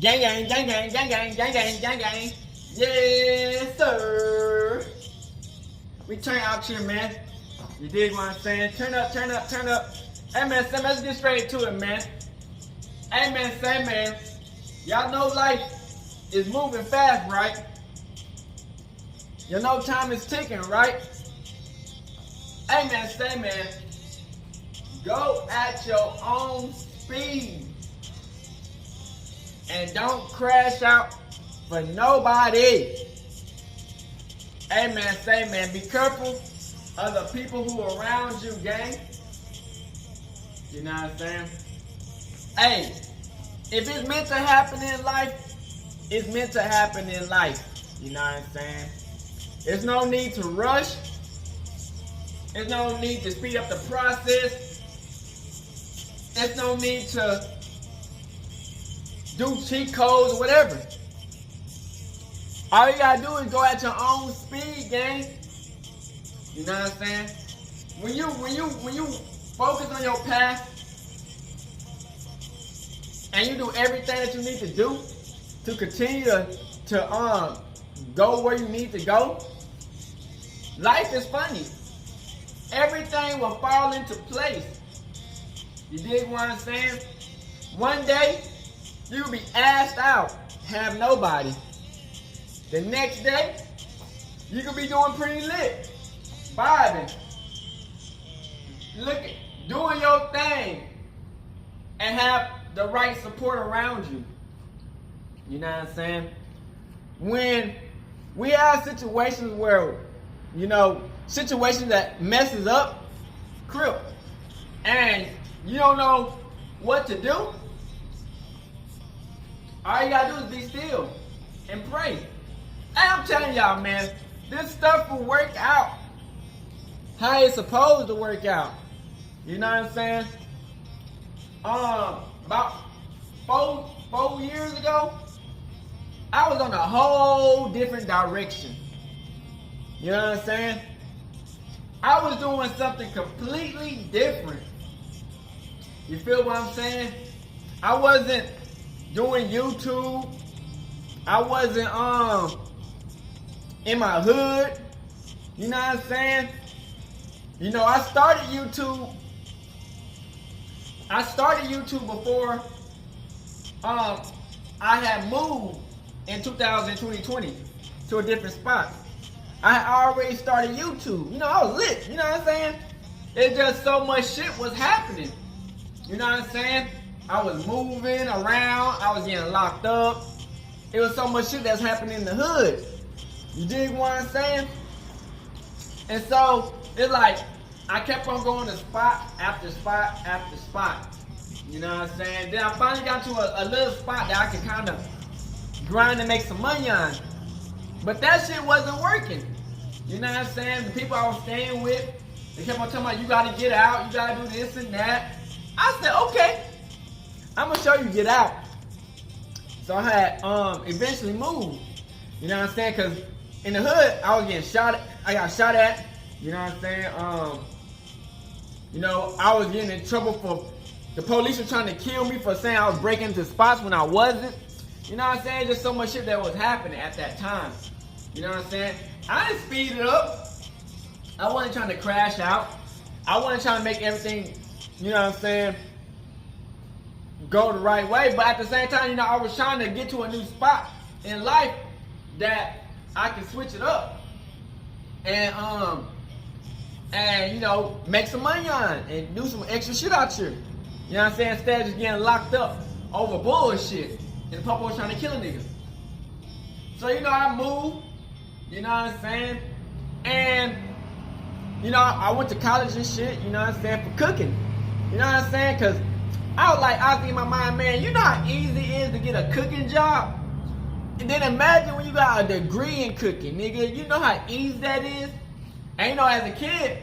Gang, gang, gang, gang, gang, gang, gang, gang, gang, gang. Yes, sir. We turn out here, man. You dig what I'm saying? Turn up, turn up, turn up. Hey, man, Sam, let's get straight to it, man. Hey, man, say, man. Y'all know life is moving fast, right? You know time is ticking, right? Hey, man, say, man. Go at your own speed. And don't crash out for nobody. Hey, man, say, man, be careful of the people who are around you, gang. You know what I'm saying? Hey, if it's meant to happen in life, it's meant to happen in life. You know what I'm saying? There's no need to rush. There's no need to speed up the process. There's no need to do cheat codes or whatever. All you gotta do is go at your own speed, gang. You know what I'm saying? When you focus on your path and you do everything that you need to do to continue to go where you need to go, life is funny. Everything will fall into place. You dig what I'm saying? One day you'll be asked out, have nobody. The next day, you could be doing pretty lit, vibing, doing your thing, and have the right support around you. You know what I'm saying? When we have situations where, situations that messes up, crip, and you don't know what to do, all you gotta do is be still and pray. Hey, I'm telling y'all, man, this stuff will work out how it's supposed to work out. You know what I'm saying? About four years ago, I was on a whole different direction. You know what I'm saying? I was doing something completely different. You feel what I'm saying? I wasn't doing YouTube. I wasn't in my hood. You know what I'm saying? I started YouTube. Before I had moved in 2020 to a different spot. I had already started YouTube. I was lit. You know what I'm saying? It's just so much shit was happening. You know what I'm saying? I was moving around. I was getting locked up. It was so much shit that's happening in the hood. You dig what I'm saying? And so, it's like, I kept on going to spot after spot after spot. You know what I'm saying? Then I finally got to a little spot that I could kind of grind and make some money on. But that shit wasn't working. You know what I'm saying? The people I was staying with, they kept on telling me, you gotta get out, you gotta do this and that. I said, okay, I'm gonna show you get out. So I had eventually moved. You know what I'm saying? Cause in the hood, I was getting shot at. I got shot at. You know what I'm saying? I was getting in trouble for the police were trying to kill me for saying I was breaking into spots when I wasn't. You know what I'm saying? Just so much shit that was happening at that time. You know what I'm saying? I didn't speed it up. I wasn't trying to crash out. I wasn't trying to make everything, you know what I'm saying, go the right way. But at the same time, I was trying to get to a new spot in life that I could switch it up and make some money on and do some extra shit out here. You know what I'm saying? Instead of just getting locked up over bullshit and the papa was trying to kill a nigga. So I moved, you know what I'm saying? And I went to college and shit, you know what I'm saying, for cooking. You know what I'm saying? Cause I was thinking in my mind, man, you know how easy it is to get a cooking job? And then imagine when you got a degree in cooking, nigga. You know how easy that is? And as a kid,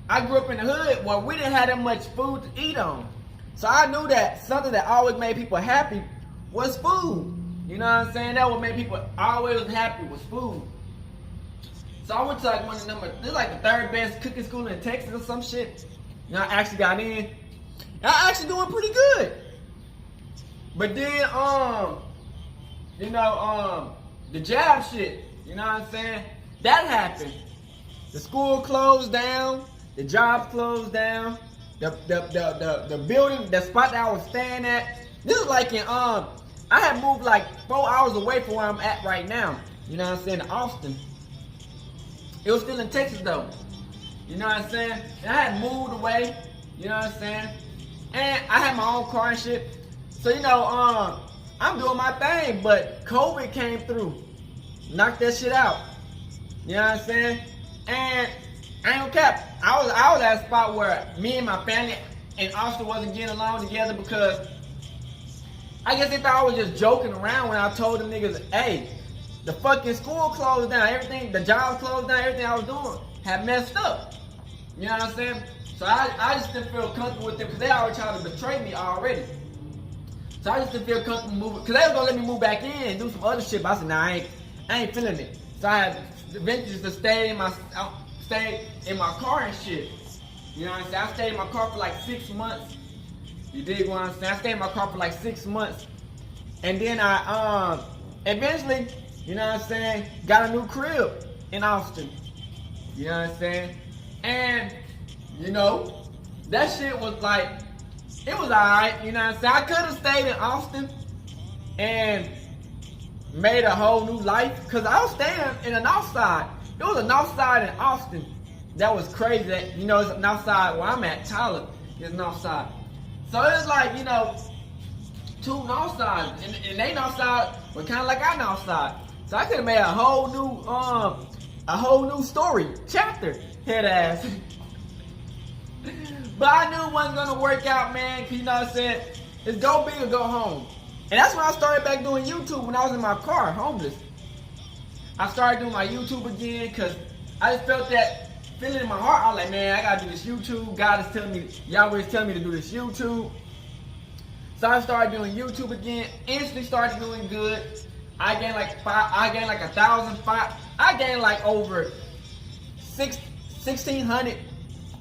I grew up in the hood where we didn't have that much food to eat on. So I knew that something that always made people happy was food. You know what I'm saying? That what made people always happy was food. So I went to one of the this is the third best cooking school in Texas or some shit. I actually got in. And I actually doing pretty good. But then, the jab shit, you know what I'm saying? That happened. The school closed down, the jobs closed down, the building, the spot that I was staying at. This is like in I had moved like 4 hours away from where I'm at right now. You know what I'm saying? In Austin. It was still in Texas though. You know what I'm saying? And I had moved away. You know what I'm saying? And I had my own car and shit. So I'm doing my thing, but COVID came through, knocked that shit out. You know what I'm saying? And I ain't gonna cap. I was at a spot where me and my family and Austin wasn't getting along together because I guess they thought I was just joking around when I told them niggas, hey, the fucking school closed down, everything, the jobs closed down, everything I was doing had messed up. You know what I'm saying? So I just didn't feel comfortable with them because they already tried to betray me already. So I just didn't feel comfortable moving, because they was gonna let me move back in and do some other shit, but I said, nah, I ain't feeling it. So I had eventually to stay in my car and shit. You know what I'm saying? I stayed in my car for like 6 months. You dig what I'm saying? I stayed in my car for like 6 months. And then I eventually, you know what I'm saying, got a new crib in Austin. You know what I'm saying? And, that shit was like, it was alright, you know what I'm saying? I could have stayed in Austin and made a whole new life, because I was staying in the north side. It was a north side in Austin. That was crazy. That, it's a north side where I'm at, Tyler, is north side. So it was like, two north sides, and they north side were kind of like our north side. So I could have made a whole new story, chapter, head ass. But I knew it wasn't gonna work out, man, because I said, it's go big or go home. And that's when I started back doing YouTube, when I was in my car, homeless. I started doing my YouTube again, because I just felt that feeling in my heart. I was like, man, I gotta do this YouTube. God is telling me, Yahweh is telling me to do this YouTube. So I started doing YouTube again, instantly started doing good. I gained like 1,005. I gained like over 1,600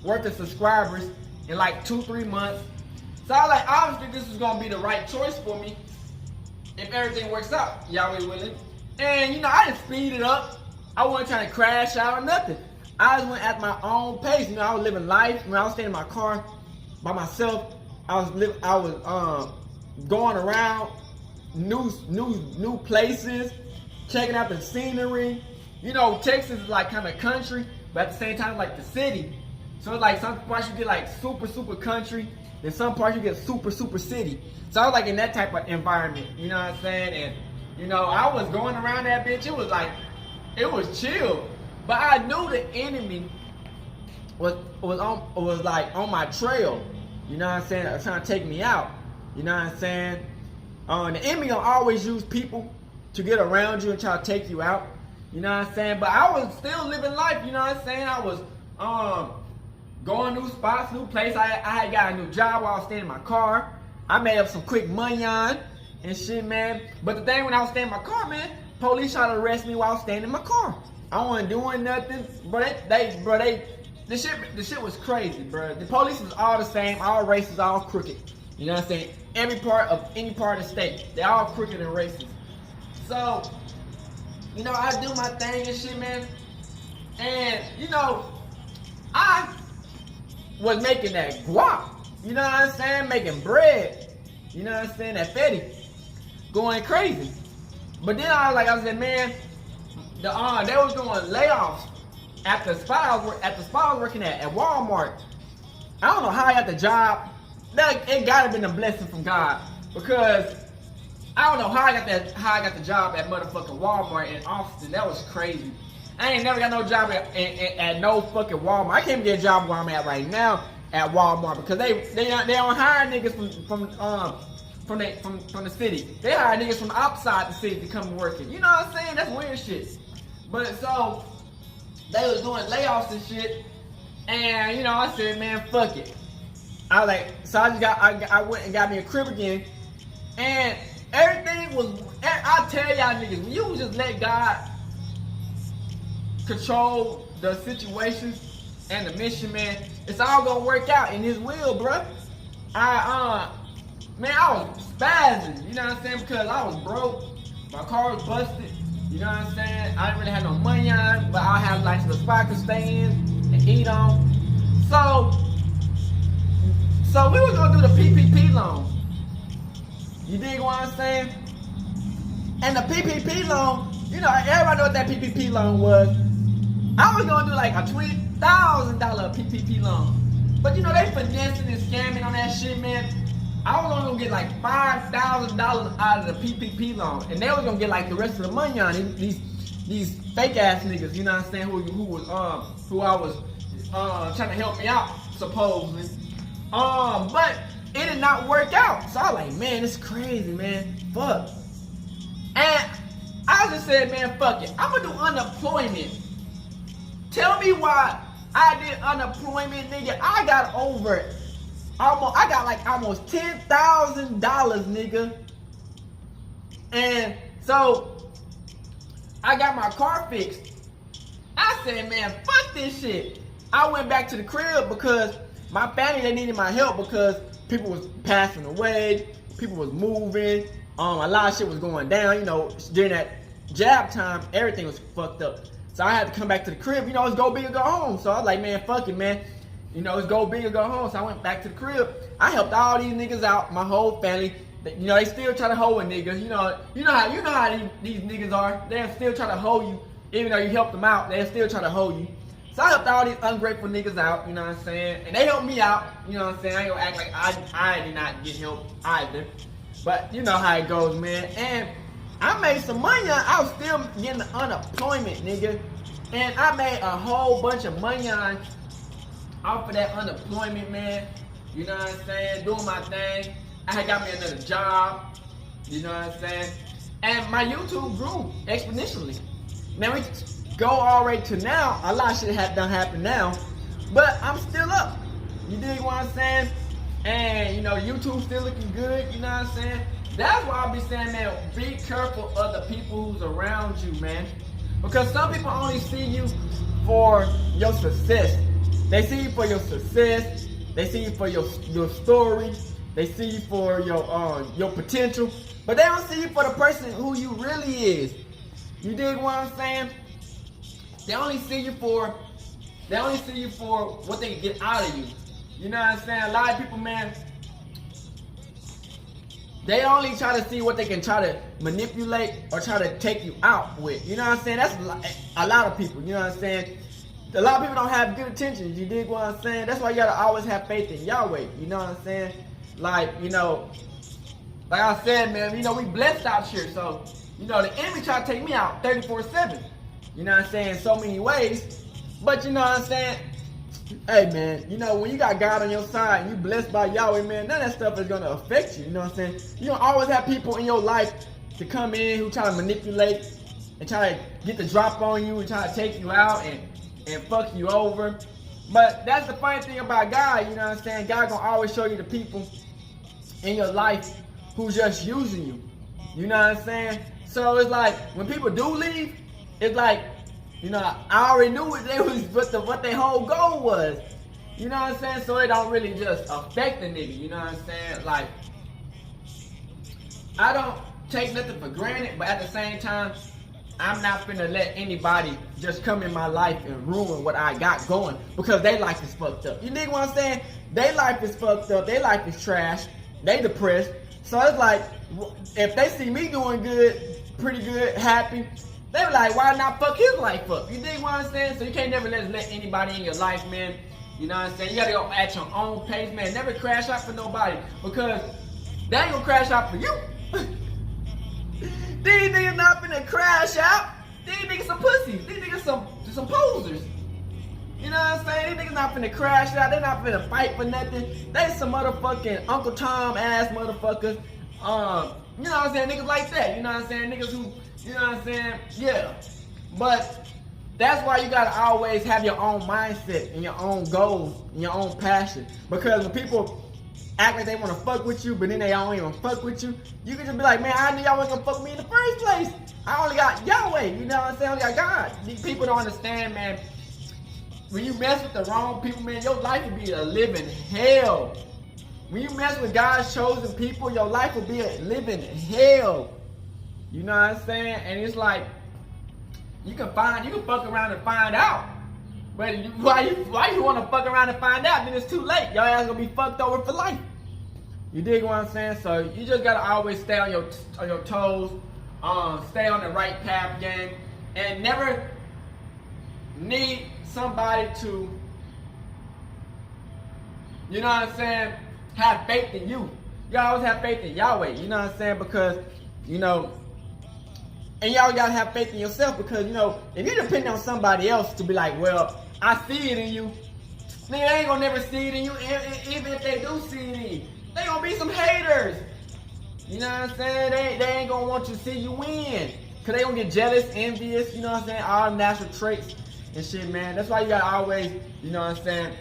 worth of subscribers in like 2-3 months. So I was like, obviously this is gonna be the right choice for me if everything works out, Yahweh willing. And I didn't speed it up. I wasn't trying to crash out or nothing. I just went at my own pace. I was living life. When I was staying in my car by myself, I was going around new places, checking out the scenery. Texas is like kind of country, but at the same time like the city. So it's like some parts you get like super country, then some parts you get super city. So I was like in that type of environment, you know what I'm saying? And I was going around that bitch. It was chill. But I knew the enemy was on my trail. You know what I'm saying? Trying to take me out. You know what I'm saying? The enemy gonna always use people to get around you and try to take you out. You know what I'm saying? But I was still living life. You know what I'm saying? I was going new spots, new place. I had got a new job while I was staying in my car. I made up some quick money on and shit, man. But the thing when I was staying in my car, man, police tried to arrest me while I was staying in my car. I wasn't doing nothing, the shit was crazy, bro. The police was all the same, all races, all crooked. You know what I'm saying? Any part of the state, they all crooked and racist. So, I do my thing and shit, man. And, I was making that guap. You know what I'm saying? Making bread. You know what I'm saying? That fetty. Going crazy. But then I said, man, they was doing layoffs at the spot I was working at Walmart. I don't know how I got the job. It gotta been a blessing from God, because I don't know how I got the job at motherfucking Walmart in Austin. That was crazy. I ain't never got no job at no fucking Walmart. I can't even get a job where I'm at right now at Walmart, because they don't hire niggas from the city. They hire niggas from outside the city to come working. You know what I'm saying? That's weird shit. But so they was doing layoffs and shit, and I said, man, fuck it. I went and got me a crib again, and everything was. I tell y'all niggas, when you just let God control the situations and the mission, man, it's all gonna work out in His will, bruh. man, I was spazzing, you know what I'm saying? Because I was broke, my car was busted, you know what I'm saying? I didn't really have no money on it, but I had like the spot to stay in and eat on. So we were gonna do the PPP loan. You dig what I'm saying? And the PPP loan, you know, everybody know what that PPP loan was. I was gonna do like a $20,000 PPP loan. But you know, they finessing and scamming on that shit, man. I was only gonna get like $5,000 out of the PPP loan. And they was gonna get like the rest of the money on it. These fake ass niggas, you know what I'm saying, who I was trying to help me out, supposedly. But it did not work out. So I was like, man, it's crazy, man. Fuck. And I just said, man, fuck it. I'm gonna do unemployment. Tell me why I did unemployment, nigga. I got like almost $10,000, nigga. And so I got my car fixed. I said, man, fuck this shit. I went back to the crib because my family, they needed my help because people was passing away, people was moving, a lot of shit was going down, you know, during that jab time, everything was fucked up. So I had to come back to the crib, you know, it's go big or go home. So I was like, man, fuck it, man. You know, it's go big or go home. So I went back to the crib. I helped all these niggas out, my whole family. You know, they still try to hold a nigga. You know how these niggas are. They'll still try to hold you, even though you helped them out. They'll still try to hold you. So I helped all these ungrateful niggas out. You know what I'm saying? And they helped me out. You know what I'm saying? I ain't gonna act like I did not get help either. But you know how it goes, man. And I made some money. I was still getting the unemployment, nigga. And I made a whole bunch of money off of that unemployment, man. You know what I'm saying? Doing my thing. I had got me another job. You know what I'm saying? And my YouTube grew exponentially. Now we go already to now. A lot of shit done happened now. But I'm still up. You dig what I'm saying? And you know, YouTube still looking good. You know what I'm saying? That's why I be saying, man, be careful of the people who's around you, man. Because some people only see you for your success. They see you for your success. They see you for your story. They see you for your potential. But they don't see you for the person who you really is. You dig what I'm saying? They only see you for what they can get out of you. You know what I'm saying? A lot of people, man, they only try to see what they can try to manipulate or try to take you out with. You know what I'm saying? That's a lot of people. You know what I'm saying? A lot of people don't have good intentions. You dig what I'm saying? That's why you gotta always have faith in Yahweh. You know what I'm saying? Like, you know, like I said, man, you know, we blessed out here. So, you know, the enemy try to take me out 34/7. You know what I'm saying? In so many ways. But you know what I'm saying? Hey, man, you know, when you got God on your side and you blessed by Yahweh, man, none of that stuff is going to affect you. You know what I'm saying? You don't always have people in your life to come in who try to manipulate and try to get the drop on you and try to take you out and fuck you over. But that's the funny thing about God, you know what I'm saying? God going to always show you the people in your life who's just using you. You know what I'm saying? So it's like, when people do leave, it's like, you know, I already knew what their whole goal was. You know what I'm saying? So it don't really just affect the nigga. You know what I'm saying? Like, I don't take nothing for granted, but at the same time, I'm not finna let anybody just come in my life and ruin what I got going because their life is fucked up. You dig what I'm saying? Their life is fucked up. Their life is trash. They depressed. So it's like, if they see me doing good, pretty good, happy, they were like, why not fuck his life up? You dig what I'm saying? So you can't never let anybody in your life, man. You know what I'm saying? You gotta go at your own pace, man. Never crash out for nobody because they ain't gonna crash out for you. These niggas not finna crash out. These niggas some pussies. These niggas some posers. You know what I'm saying? These niggas not finna crash out. They not finna fight for nothing. They some motherfucking Uncle Tom ass motherfuckers. You know what I'm saying? Niggas like that. You know what I'm saying? Niggas who, you know what I'm saying? Yeah. But that's why you gotta always have your own mindset and your own goals and your own passion. Because when people act like they wanna fuck with you, but then they don't even fuck with you, you can just be like, man, I knew y'all wasn't gonna fuck with me in the first place. I only got Yahweh, you know what I'm saying? I only got God. These people don't understand, man. When you mess with the wrong people, man, your life will be a living hell. When you mess with God's chosen people, your life will be a living hell. You know what I'm saying? And it's like, you can fuck around and find out. But why you want to fuck around and find out? Then it's too late. Your ass gonna be fucked over for life. You dig what I'm saying? So you just gotta always stay on your toes, stay on the right path, gang, and never need somebody to, you know what I'm saying, have faith in you. You always have faith in Yahweh. You know what I'm saying? Because, you know, and y'all gotta have faith in yourself, because, you know, if you depend on somebody else to be like, well, I see it in you, they ain't gonna never see it in you. Even if they do see it in you, they gonna be some haters. You know what I'm saying? They ain't gonna want you to see you win, cause they gonna get jealous, envious. You know what I'm saying? All natural traits and shit, man. That's why you gotta always, you know what I'm saying,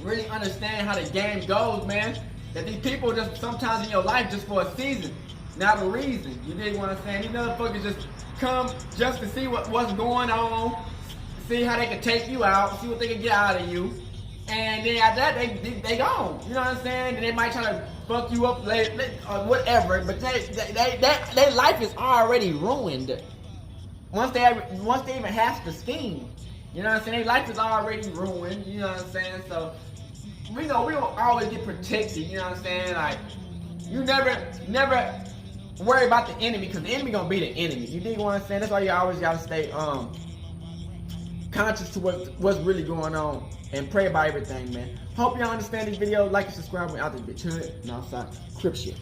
really understand how the game goes, man. That these people just sometimes in your life just for a season, not a reason. You dig what I'm saying? These motherfuckers just come just to see what's going on, see how they can take you out, see what they can get out of you, and then after that they gone. You know what I'm saying? And they might try to fuck you up later or whatever, but their life is already ruined once they even hatch the scheme. You know what I'm saying? Their life is already ruined. You know what I'm saying? So we don't always get protected. You know what I'm saying? Like, you never worry about the enemy, because the enemy gonna be the enemy. You dig what I'm saying? That's why you always gotta stay conscious to what's really going on and pray about everything, man. Hope y'all understand this video. Like and subscribe. We out this bitch. And outside crip shit.